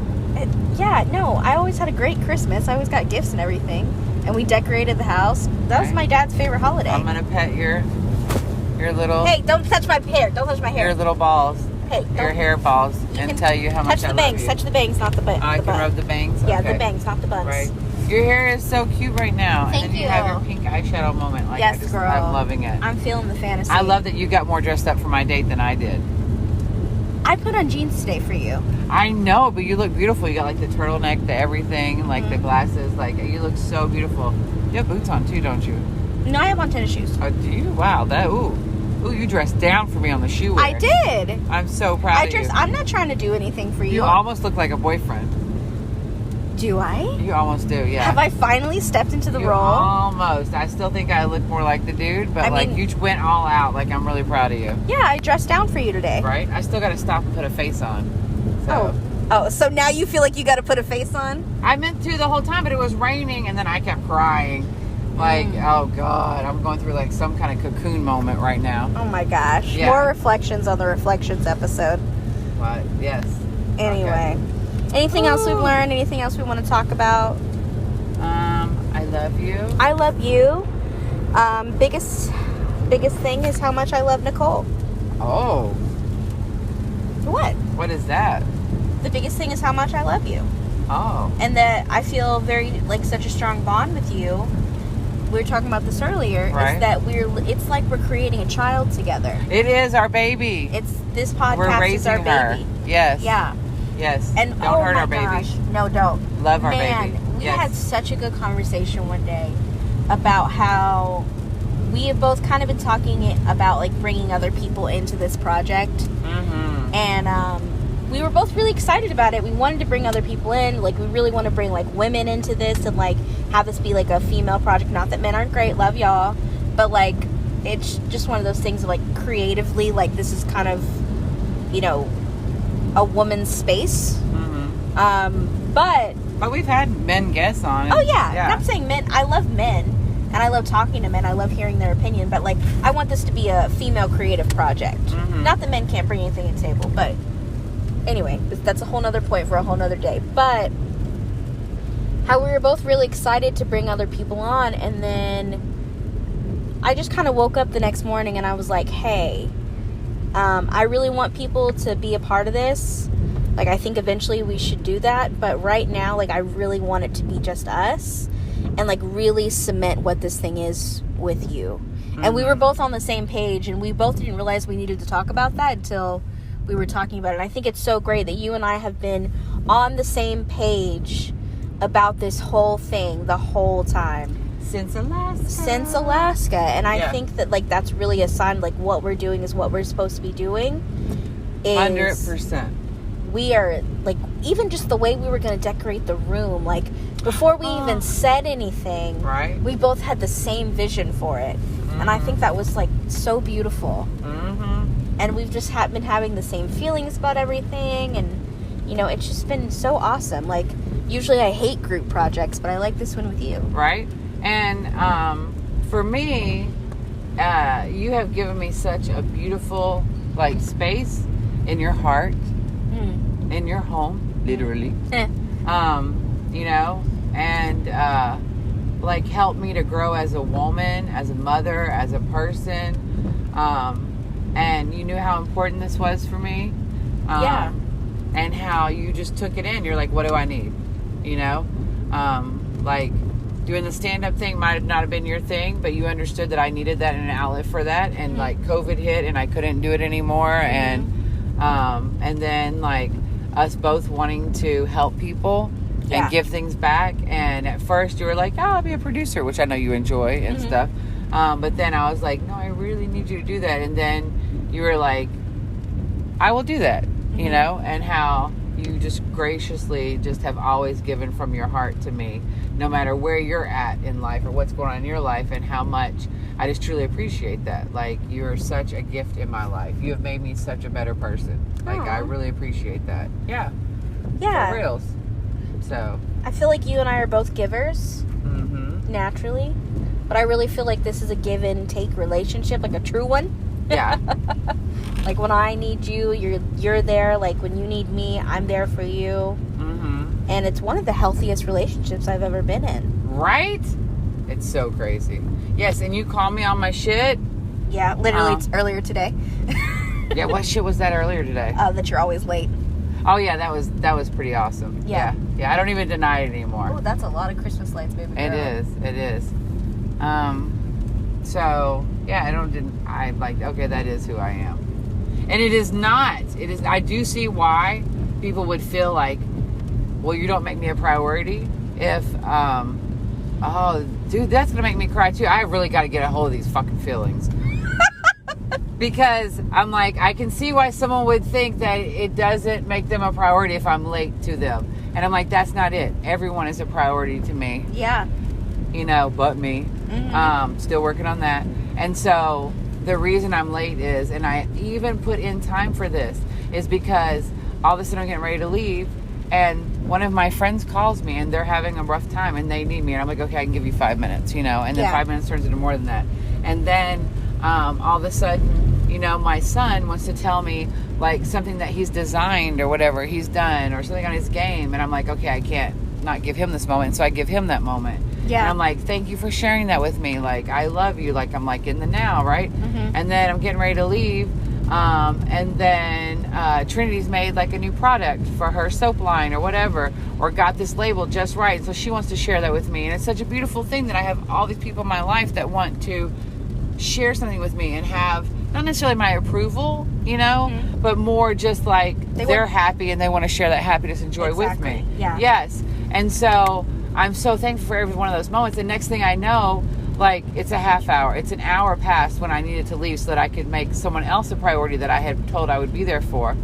Yeah, no, I always had a great Christmas. I always got gifts and everything. And we decorated the house. That was my dad's favorite holiday. I'm going to pet your little... Hey, don't touch my hair. Don't touch my hair. Your little balls. Hey, your hair balls. And tell you how much I love you. Touch the bangs, not the buns. I can rub the bangs? Yeah, okay. the bangs, not the buns. Right. Your hair is so cute right now. Thank and then you. You have your pink eyeshadow moment. Like, yes, girl. I'm loving it. I'm feeling the fantasy. I love that you got more dressed up for my date than I did. I put on jeans today for you. I know, but you look beautiful. You got like the turtleneck, the everything, like the glasses. Like, you look so beautiful. You have boots on too, don't you? No, I have on tennis shoes. Oh, do you? Wow, Ooh, you dressed down for me on the shoe wear. I did. I'm so proud of you. I'm not trying to do anything for you. You almost look like a boyfriend. Do I? You almost do, yeah. Have I finally stepped into the role? Almost. I still think I look more like the dude, but you went all out. Like, I'm really proud of you. Yeah, I dressed down for you today. Right? I still got to stop and put a face on. So. Oh, so now you feel like you got to put a face on? I meant to the whole time, but it was raining, and then I kept crying. Like, oh God, I'm going through like some kind of cocoon moment right now. Oh my gosh. Yeah. More reflections on the Reflections episode. What? Yes. Anyway. Okay. Anything else we've learned? Anything else we want to talk about? I love you. I love you. Biggest thing is how much I love Nicole. Oh. What? What is that? The biggest thing is how much I love you. Oh. And that I feel very, like, such a strong bond with you. We were talking about this earlier. Right. Is that it's like we're creating a child together. It is our baby. This podcast is our baby. Her. Yes. Yeah. Yes. And don't hurt our gosh. baby. No, don't. Love our baby. We had such a good conversation one day about how we have both kind of been talking about like bringing other people into this project. Mm-hmm. And we were both really excited about it. We wanted to bring other people in. Like, we really want to bring like women into this and like have this be like a female project. Not that men aren't great, love y'all, but like it's just one of those things of like creatively, like this is kind of, you know, a woman's space. Mm-hmm. But we've had men guests on. Oh yeah. Not saying men. I love men, and I love talking to men. I love hearing their opinion. But like, I want this to be a female creative project. Mm-hmm. Not that men can't bring anything to the table, but anyway, that's a whole nother point for a whole nother day. But how we were both really excited to bring other people on, and then I just kind of woke up the next morning and I was like, hey, I really want people to be a part of this. Like, I think eventually we should do that, but right now, like, I really want it to be just us and like really cement what this thing is with you. Mm-hmm. And we were both on the same page, and we both didn't realize we needed to talk about that until we were talking about it. And I think it's so great that you and I have been on the same page about this whole thing the whole time. Since Alaska. And I think that, like, that's really a sign, like, what we're doing is what we're supposed to be doing. 100%. we are, like, even just the way we were going to decorate the room, like, before we even said anything, right? We both had the same vision for it. And I think that was, like, so beautiful. And we've just been having the same feelings about everything. And, you know, it's just been so awesome. Like, usually I hate group projects, but I like this one with you. Right? And for me, you have given me such a beautiful, like, space in your heart, in your home, literally. You know, and like, help me to grow as a woman, as a mother, as a person. And you knew how important this was for me. And how you just took it in. You're like, what do I need? You know? Like, doing the stand-up thing might not have been your thing, but you understood that I needed that and an outlet for that. And like, COVID hit and I couldn't do it anymore. And then, like, us both wanting to help people and give things back. And at first you were like, oh, I'll be a producer, which I know you enjoy and stuff. But then I was like, no, I really need you to do that. And then you were like, I will do that, you know, and how you just graciously just have always given from your heart to me, no matter where you're at in life or what's going on in your life, and how much I just truly appreciate that. Like, you're such a gift in my life. You have made me such a better person. Like, I really appreciate that. Yeah. For reals. So I feel like you and I are both givers, naturally, but I really feel like this is a give and take relationship, like a true one. Yeah. Like, when I need you, you're there. Like, when you need me, I'm there for you. And it's one of the healthiest relationships I've ever been in. Right? It's so crazy. Yes, and you call me on my shit. Yeah, literally, it's earlier today. Yeah, what shit was that earlier today? That you're always late. Oh yeah, that was pretty awesome. Yeah, I don't even deny it anymore. Oh, that's a lot of Christmas lights, baby girl. It is. So yeah, I like, okay, that is who I am, and it is not. It is. I do see why people would feel like, well, you don't make me a priority if, oh, dude, that's gonna make me cry too. I really got to get a hold of these fucking feelings. Because I'm like, I can see why someone would think that it doesn't make them a priority if I'm late to them. And I'm like, that's not it. Everyone is a priority to me. Yeah. You know, but me. Still working on that. And so the reason I'm late is, and I even put in time for this, is because all of a sudden I'm getting ready to leave, and one of my friends calls me and they're having a rough time and they need me. And I'm like, okay, I can give you 5 minutes, you know. And then 5 minutes turns into more than that. And then all of a sudden, you know, my son wants to tell me, like, something that he's designed or whatever he's done or something on his game. And I'm like, okay, I can't not give him this moment. So I give him that moment. Yeah. And I'm like, thank you for sharing that with me. Like, I love you. Like, I'm like in the now, right? And then I'm getting ready to leave. And then Trinity's made like a new product for her soap line or whatever, or got this label just right. So she wants to share that with me. And it's such a beautiful thing that I have all these people in my life that want to share something with me and have not necessarily my approval, you know, but more just like they're happy and they want to share that happiness and joy with me. Yeah. Yes. And so I'm so thankful for every one of those moments. And next thing I know, like, it's a half hour, it's an hour past when I needed to leave so that I could make someone else a priority that I had told I would be there for.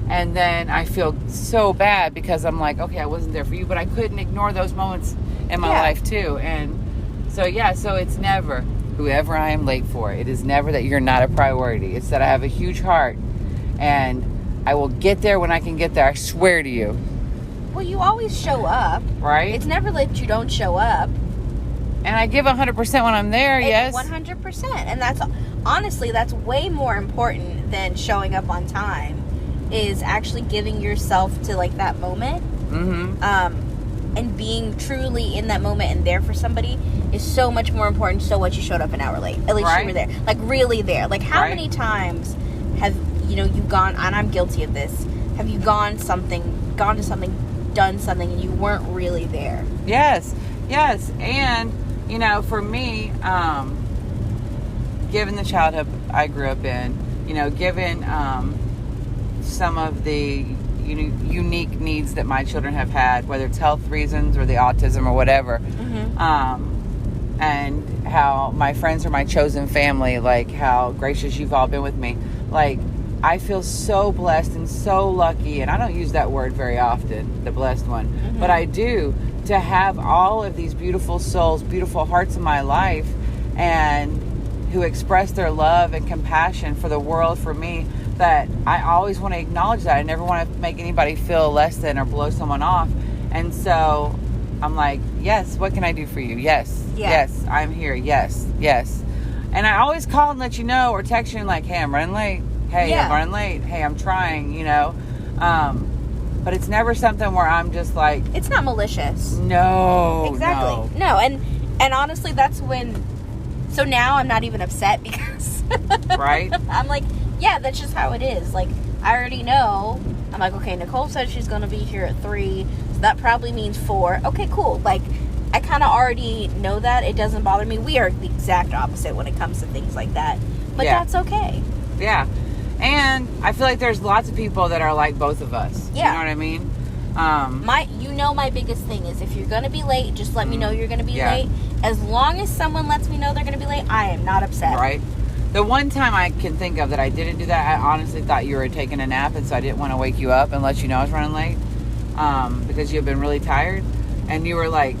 And then I feel so bad because I'm like, okay, I wasn't there for you, but I couldn't ignore those moments in my life too. And so, so it's never whoever I am late for. It is never that you're not a priority. It's that I have a huge heart and I will get there when I can get there. I swear to you. Well, you always show up. Right? It's never that you don't show up. And I give 100% when I'm there, yes. 100%. And that's, honestly, that's way more important than showing up on time, is actually giving yourself to, like, that moment. And being truly in that moment and there for somebody is so much more important so what you showed up an hour late. At least you were there. Like, really there. Like, how many times have, you know, you gone, and I'm guilty of this, have you gone to something, done something, and you weren't really there? Yes. And, you know, for me, given the childhood I grew up in, you know, given some of the unique needs that my children have had, whether it's health reasons or the autism or whatever, and how my friends are my chosen family, like how gracious you've all been with me, like, I feel so blessed and so lucky, and I don't use that word very often, the blessed one, but I do, to have all of these beautiful souls, beautiful hearts in my life, and who express their love and compassion for the world, for me, that I always want to acknowledge that. I never want to make anybody feel less than or blow someone off. And so I'm like, yes, what can I do for you? Yes, yes, I'm here. Yes, yes. And I always call and let you know, or text you like, hey, I'm running late. Hey, I'm running late. Hey, I'm trying, you know. But it's never something where I'm just like... It's not malicious. No. Exactly. No, and honestly, that's when... So now I'm not even upset because... Right? I'm like, yeah, that's just how it is. Like, I already know. I'm like, okay, Nicole said she's going to be here at 3. So that probably means 4. Okay, cool. Like, I kind of already know that. It doesn't bother me. We are the exact opposite when it comes to things like that. But that's okay. Yeah. And I feel like there's lots of people that are like both of us. Yeah. You know what I mean? My biggest thing is if you're going to be late, just let me know you're going to be late. As long as someone lets me know they're going to be late, I am not upset. Right. The one time I can think of that I didn't do that, I honestly thought you were taking a nap, and so I didn't want to wake you up and let you know I was running late, because you had been really tired, and you were like,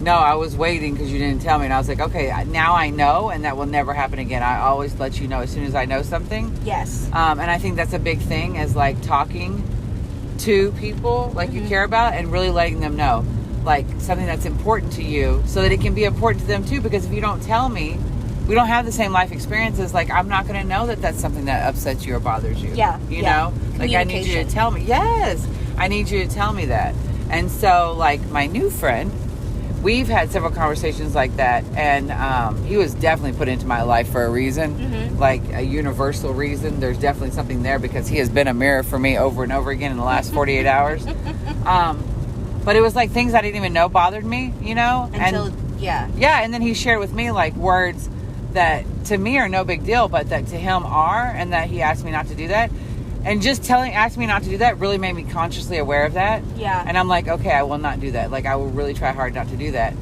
no, I was waiting because you didn't tell me. And I was like, okay, now I know, and that will never happen again. I always let you know as soon as I know something. Yes. And I think that's a big thing, is like talking to people like you care about and really letting them know like something that's important to you, so that it can be important to them too. Because if you don't tell me, we don't have the same life experiences. Like, I'm not going to know that that's something that upsets you or bothers you. Yeah. You know? Like, I need you to tell me. Yes. I need you to tell me that. And so, like, my new friend, we've had several conversations like that, and he was definitely put into my life for a reason, like a universal reason. There's definitely something there, because he has been a mirror for me over and over again in the last 48 hours. But it was like things I didn't even know bothered me, you know? Yeah, and then he shared with me like words that to me are no big deal, but that to him are, and that he asked me not to do that. And just asking me not to do that really made me consciously aware of that. Yeah. And I'm like, okay, I will not do that. Like, I will really try hard not to do that.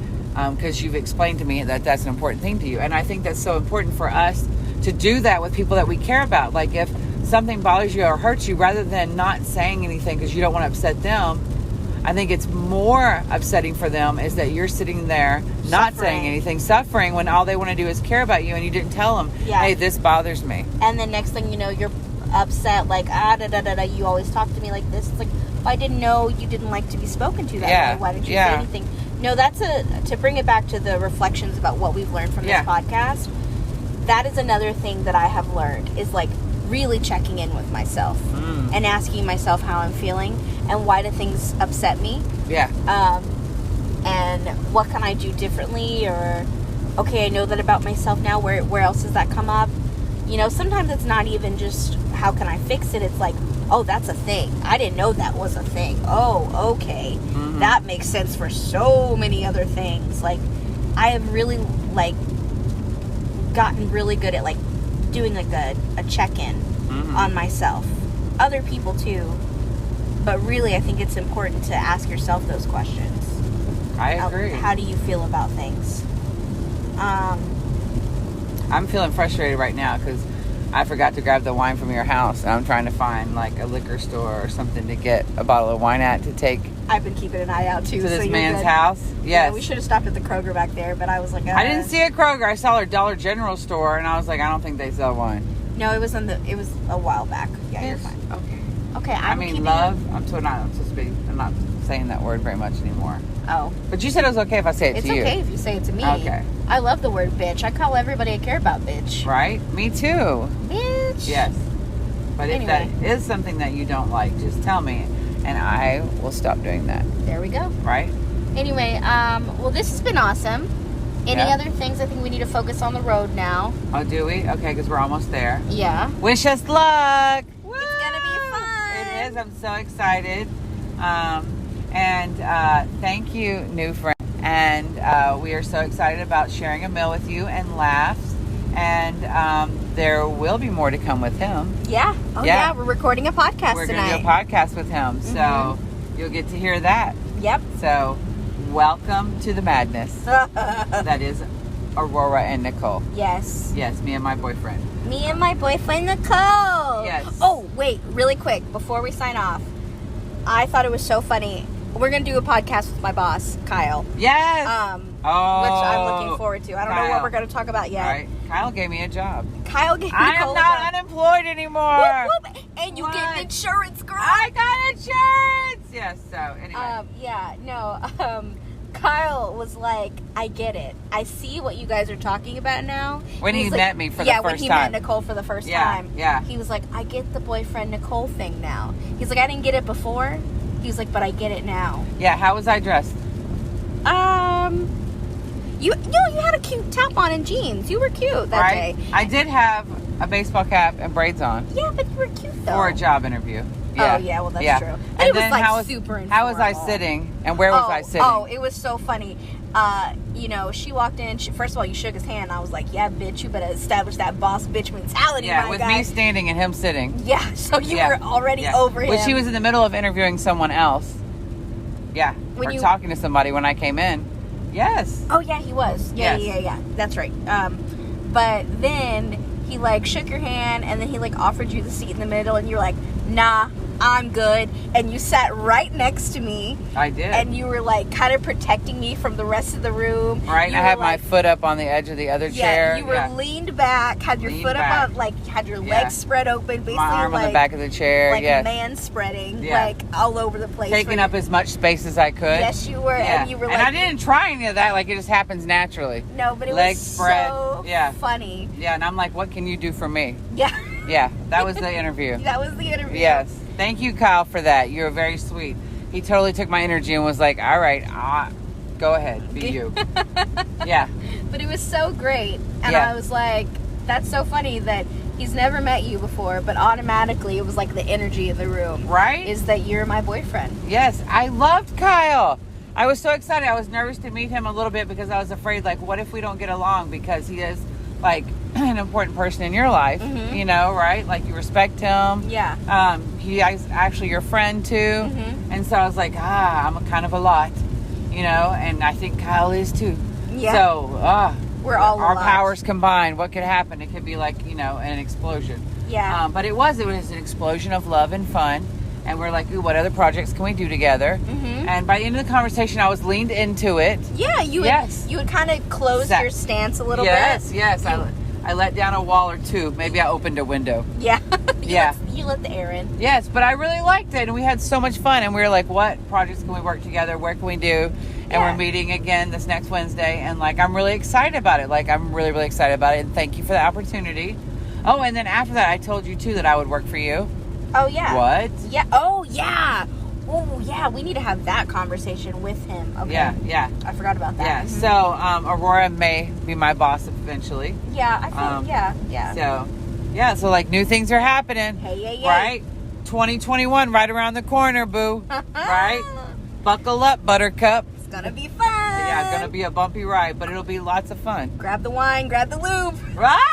Because you've explained to me that that's an important thing to you. And I think that's so important for us to do that with people that we care about. Like, if something bothers you or hurts you, rather than not saying anything because you don't want to upset them, I think it's more upsetting for them is that you're sitting there not saying anything, suffering, when all they want to do is care about you, and you didn't tell them, hey, this bothers me. And then next thing you know, you're upset, like, you always talk to me like this. It's like, well, I didn't know you didn't like to be spoken to that way. Why didn't you say anything? No, that's to bring it back to the reflections about what we've learned from this podcast. That is another thing that I have learned, is like really checking in with myself and asking myself how I'm feeling and why do things upset me. And what can I do differently, or okay, I know that about myself now, where else does that come up? You know, sometimes it's not even just how can I fix it, it's like, oh, that's a thing. I didn't know that was a thing. Oh, okay. That makes sense for so many other things. Like, I have really, like, gotten really good at, like, doing, like, a check-in on myself. Other people, too. But really, I think it's important to ask yourself those questions. I agree. How do you feel about things? I'm feeling frustrated right now because I forgot to grab the wine from your house, and I'm trying to find like a liquor store or something to get a bottle of wine at to take. I've been keeping an eye out too. To this man's house. Yes. Yeah, we should have stopped at the Kroger back there, but I was like, I didn't see a Kroger. I saw a Dollar General store, and I was like, I don't think they sell wine. No, it was a while back. Yeah, you're fine. Okay. I'm not saying that word very much anymore. Oh. But you said it was okay if I say it to you. It's okay if you say it to me. Okay. I love the word bitch. I call everybody I care about bitch. Right? Me too. Bitch. Yes. But if that is something that you don't like, just tell me, and I will stop doing that. There we go. Right? Anyway, well, this has been awesome. Any other things? I think we need to focus on the road now. Oh, do we? Okay, because we're almost there. Yeah. Wish us luck. Woo! It's going to be fun. It is. I'm so excited. And thank you, new friend. And we are so excited about sharing a meal with you and laughs. And there will be more to come with him. Yeah. Oh, yeah. We're recording a podcast tonight. We're going to do a podcast with him. So you'll get to hear that. Yep. So welcome to the madness. That is Aurora and Nicole. Yes. Yes, me and my boyfriend. Me and my boyfriend, Nicole. Yes. Oh, wait, really quick, before we sign off, I thought it was so funny. We're going to do a podcast with my boss, Kyle. Yes. Which I'm looking forward to. I don't know what we're going to talk about yet. All right. Kyle gave me a job. Kyle gave me I am not unemployed anymore. Whoop, whoop. And you get insurance, girl. I got insurance. Yes. So anyway. Kyle was like, I get it. I see what you guys are talking about now. When he met me for the first time. Yeah, when he met Nicole for the first time. Yeah. He was like, I get the boyfriend Nicole thing now. He's like, I didn't get it before. He's like, but I get it now. Yeah, how was I dressed? You had a cute top on and jeans. You were cute that day. I did have a baseball cap and braids on. Yeah, but you were cute though. For a job interview. Yeah. Oh, yeah, well, that's true. And it was like super informal. How was I sitting and where was I sitting? Oh, it was so funny. She walked in. First of all, you shook his hand. I was like, yeah, bitch, you better establish that boss bitch mentality, yeah, my with guy. me standing and him sitting. Yeah, so you were already over him. Well, she was in the middle of interviewing someone else. Yeah, talking to somebody when I came in. Yes. Oh, yeah, he was. Yeah. That's right. But then he, shook your hand, and then he, offered you the seat in the middle, and you were like, nah, I'm good. And you sat right next to me. I did. And you were, kind of protecting me from the rest of the room. Right, I had my foot up on the edge of the other chair. You were leaned back, had your foot up on, had your legs spread open, basically. My arm on the back of the chair, man spreading, all over the place. Taking up as much space as I could. Yes, you were. Yeah. And you were and I didn't try any of that, it just happens naturally. No, but it legs was spread. So funny. Yeah, and I'm like, what can you do for me? Yeah. Yeah, that was the interview. That was the interview. Yes. Thank you, Kyle, for that. You were very sweet. He totally took my energy and was like, all right, go ahead, be you. Yeah. But it was so great. And I was like, that's so funny that he's never met you before, but automatically it was like the energy in the room. Right? Is that you're my boyfriend. Yes, I loved Kyle. I was so excited. I was nervous to meet him a little bit because I was afraid, what if we don't get along? Because he is, an important person in your life, right? You respect him. Yeah. He is actually your friend too. Mm-hmm. And so I was like, I'm kind of a lot, and I think Kyle is too. Yeah. So, we're all our powers combined. What could happen? It could be an explosion. Yeah. But it was an explosion of love and fun. And we're like, ooh, what other projects can we do together? Mm-hmm. And by the end of the conversation, I was leaned into it. Yeah, you had kind of closed your stance a little bit. Yes. I let down a wall or two. Maybe I opened a window. Yeah. You let the air in. Yes, but I really liked it. And we had so much fun. And we were like, what projects can we work together? Where can we do? And we're meeting again this next Wednesday. And I'm really excited about it. I'm really, really excited about it. And thank you for the opportunity. Oh, and then after that, I told you too that I would work for you. Oh, yeah. What? Yeah. Oh, yeah. Oh, yeah. We need to have that conversation with him. Okay. Yeah. I forgot about that. Yeah. Mm-hmm. So, Aurora may be my boss eventually. Yeah, I think, yeah. So, new things are happening. Hey. Right? 2021 right around the corner, boo. Right? Buckle up, buttercup. It's gonna be fun. Yeah, it's gonna be a bumpy ride, but it'll be lots of fun. Grab the wine, grab the lube. Right?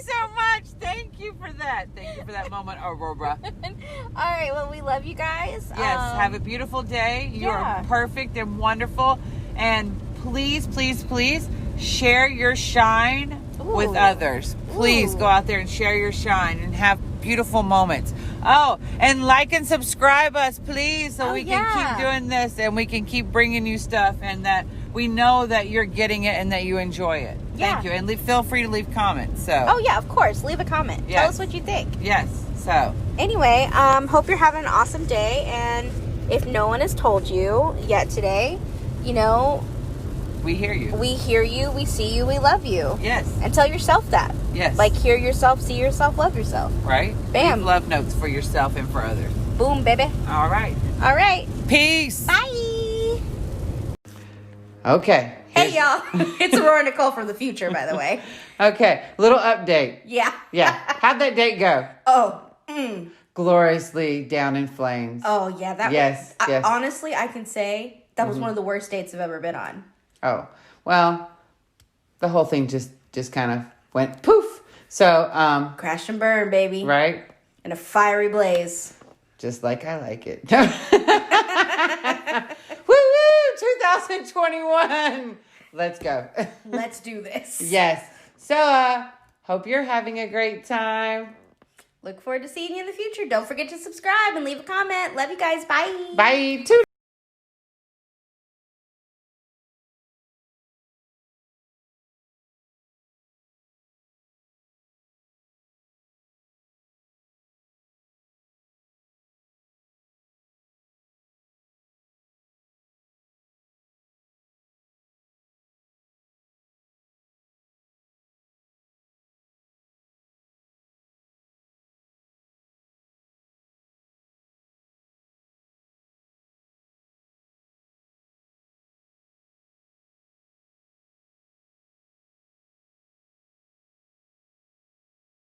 So much. Thank you for that. Thank you for that moment, Aurora. All right. Well, we love you guys. Yes. Have a beautiful day. You are perfect and wonderful. And please, please, please share your shine with others. Please go out there and share your shine and have beautiful moments. Oh, and like and subscribe us, please, so we can keep doing this and we can keep bringing you stuff and that we know that you're getting it and that you enjoy it. Thank you. And feel free to leave comments. So. Oh, yeah, of course. Leave a comment. Yes. Tell us what you think. Yes. So. Anyway, hope you're having an awesome day. And if no one has told you yet today, we hear you. We hear you. We see you. We love you. Yes. And tell yourself that. Yes. Hear yourself, see yourself, love yourself. Right? Bam. Leave love notes for yourself and for others. Boom, baby. All right. Peace. Bye. Okay. Hey, y'all. It's Aurora and Nicole from the future, by the way. Okay. Little update. Yeah. How'd that date go? Oh. Gloriously down in flames. Oh, yeah. Yes. Honestly, I can say that was one of the worst dates I've ever been on. Oh. Well, the whole thing just kind of went poof. So, crash and burn, baby. Right? In a fiery blaze. Just like I like it. Woo! 2021. Let's go. Let's do this. Yes. So, Hope you're having a great time. Look forward to seeing you in the future. Don't forget to subscribe and leave a comment. Love you guys. Bye. Bye. Toodles.